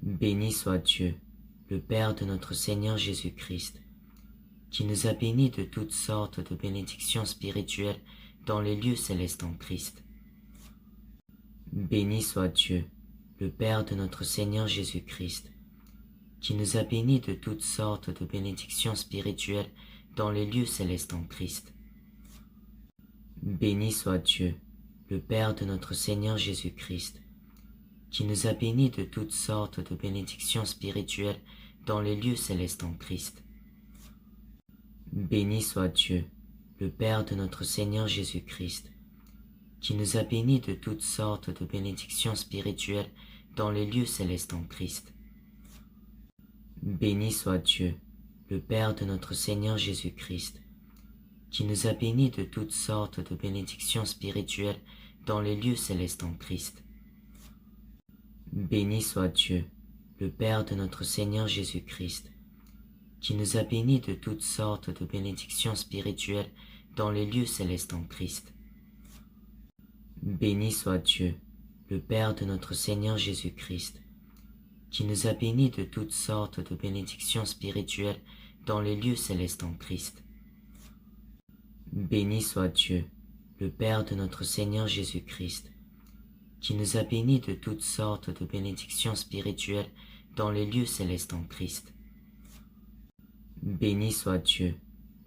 Béni soit Dieu, le Père de notre Seigneur Jésus-Christ, qui nous a bénis de toutes sortes de bénédictions spirituelles dans les lieux célestes en Christ. Béni soit Dieu, le Père de notre Seigneur Jésus-Christ, qui nous a bénis de toutes sortes de bénédictions spirituelles dans les lieux célestes en Christ. Béni soit Dieu, le Père de notre Seigneur Jésus-Christ, qui nous a bénis de toutes sortes de bénédictions spirituelles dans les lieux célestes en Christ. Béni soit Dieu, le Père de notre Seigneur Jésus-Christ, qui nous a bénis de toutes sortes de bénédictions spirituelles dans les lieux célestes en Christ. Béni soit Dieu, le Père de notre Seigneur Jésus-Christ, qui nous a bénis de toutes sortes de bénédictions spirituelles dans les lieux célestes en Christ. Béni soit Dieu, le Père de notre Seigneur Jésus-Christ, qui nous a bénis de toutes sortes de bénédictions spirituelles dans les lieux célestes en Christ. Béni soit Dieu, le Père de notre Seigneur Jésus-Christ, qui nous a bénis de toutes sortes de bénédictions spirituelles dans les lieux célestes en Christ. Béni soit Dieu, le Père de notre Seigneur Jésus-Christ, qui nous a bénis de toutes sortes de bénédictions spirituelles dans les lieux célestes en Christ. Béni soit Dieu,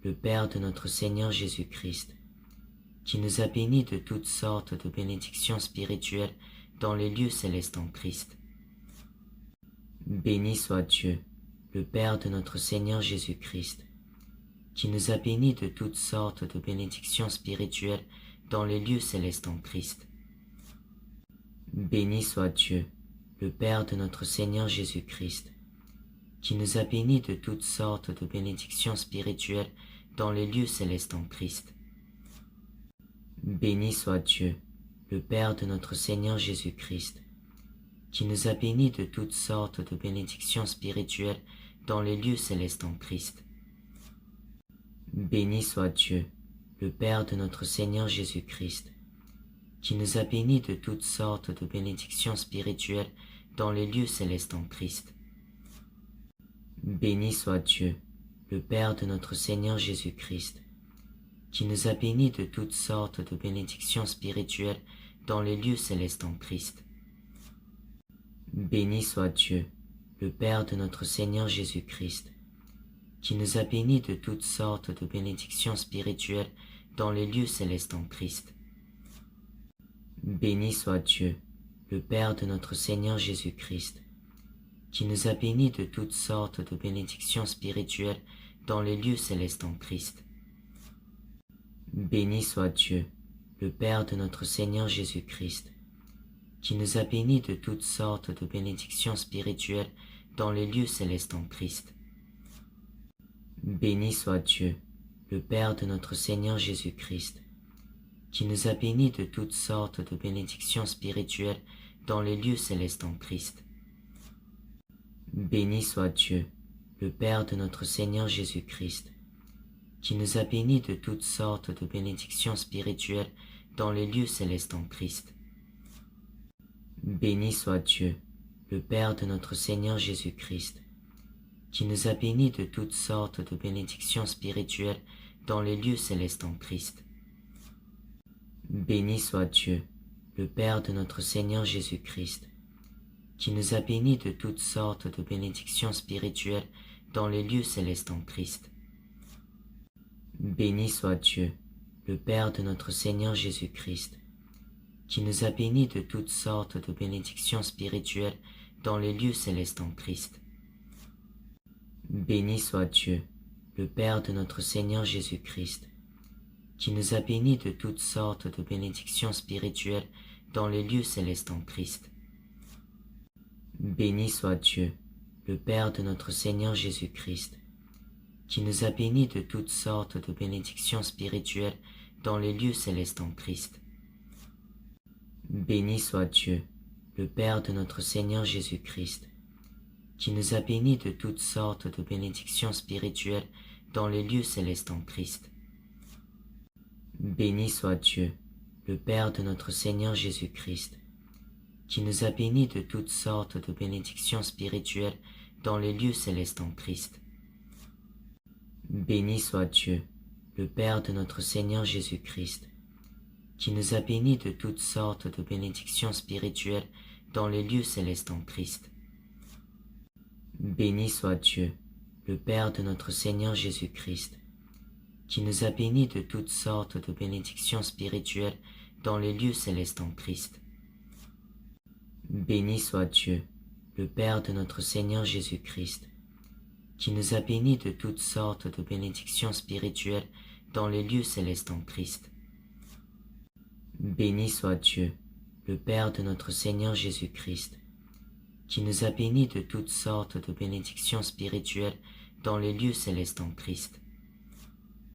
le Père de notre Seigneur Jésus-Christ, qui nous a bénis de toutes sortes de bénédictions spirituelles dans les lieux célestes en Christ. Béni soit Dieu, le Père de notre Seigneur Jésus-Christ, qui nous a bénis de toutes sortes de bénédictions spirituelles dans les lieux célestes en Christ. Béni soit Dieu, le Père de notre Seigneur Jésus-Christ, qui nous a bénis de toutes sortes de bénédictions spirituelles dans les lieux célestes en Christ. Béni soit Dieu, le Père de notre Seigneur Jésus-Christ, qui nous a bénis de toutes sortes de bénédictions spirituelles dans les lieux célestes en Christ. Béni soit Dieu, le Père de notre Seigneur Jésus-Christ, qui nous a bénis de toutes sortes de bénédictions spirituelles dans les lieux célestes en Christ. Béni soit Dieu, le Père de notre Seigneur Jésus-Christ, qui nous a bénis de toutes sortes de bénédictions spirituelles dans les lieux célestes en Christ. Béni soit Dieu, le Père de notre Seigneur Jésus-Christ, qui nous a bénis de toutes sortes de bénédictions spirituelles dans les lieux célestes en Christ. Béni soit Dieu, le Père de notre Seigneur Jésus-Christ, qui nous a bénis de toutes sortes de bénédictions spirituelles dans les lieux célestes en Christ. Béni soit Dieu, le Père de notre Seigneur Jésus-Christ, qui nous a bénis de toutes sortes de bénédictions spirituelles dans les lieux célestes en Christ. Béni soit Dieu, le Père de notre Seigneur Jésus-Christ, qui nous a bénis de toutes sortes de bénédictions spirituelles dans les lieux célestes en Christ. Béni soit Dieu, le Père de notre Seigneur Jésus-Christ, qui nous a bénis de toutes sortes de bénédictions spirituelles dans les lieux célestes en Christ. Béni soit Dieu, le Père de notre Seigneur Jésus-Christ, qui nous a bénis de toutes sortes de bénédictions spirituelles dans les lieux célestes en Christ. Béni soit Dieu, le Père de notre Seigneur Jésus-Christ, qui nous a bénis de toutes sortes de bénédictions spirituelles dans les lieux célestes en Christ. Béni soit Dieu, le Père de notre Seigneur Jésus-Christ, qui nous a bénis de toutes sortes de bénédictions spirituelles dans les lieux célestes en Christ. Béni soit Dieu, le Père de notre Seigneur Jésus-Christ, qui nous a bénis de toutes sortes de bénédictions spirituelles dans les lieux célestes en Christ. Béni soit Dieu, le Père de notre Seigneur Jésus-Christ, qui nous a bénis de toutes sortes de bénédictions spirituelles dans les lieux célestes en Christ. Béni soit Dieu, le Père de notre Seigneur Jésus-Christ, qui nous a bénis de toutes sortes de bénédictions spirituelles dans les lieux célestes en Christ. Béni soit Dieu, le Père de notre Seigneur Jésus-Christ, qui nous a bénis de toutes sortes de bénédictions spirituelles dans les lieux célestes en Christ. Béni soit Dieu, le Père de notre Seigneur Jésus-Christ, qui nous a bénis de toutes sortes de bénédictions spirituelles dans les lieux célestes en Christ. Béni soit Dieu, le Père de notre Seigneur Jésus-Christ, qui nous a bénis de toutes sortes de bénédictions spirituelles dans les lieux célestes en Christ. Béni soit Dieu, le Père de notre Seigneur Jésus-Christ, qui nous a bénis de toutes sortes de bénédictions spirituelles dans les lieux célestes en Christ. Béni soit Dieu, le Père de notre Seigneur Jésus-Christ, qui nous a bénis de toutes sortes de bénédictions spirituelles dans les lieux célestes en Christ.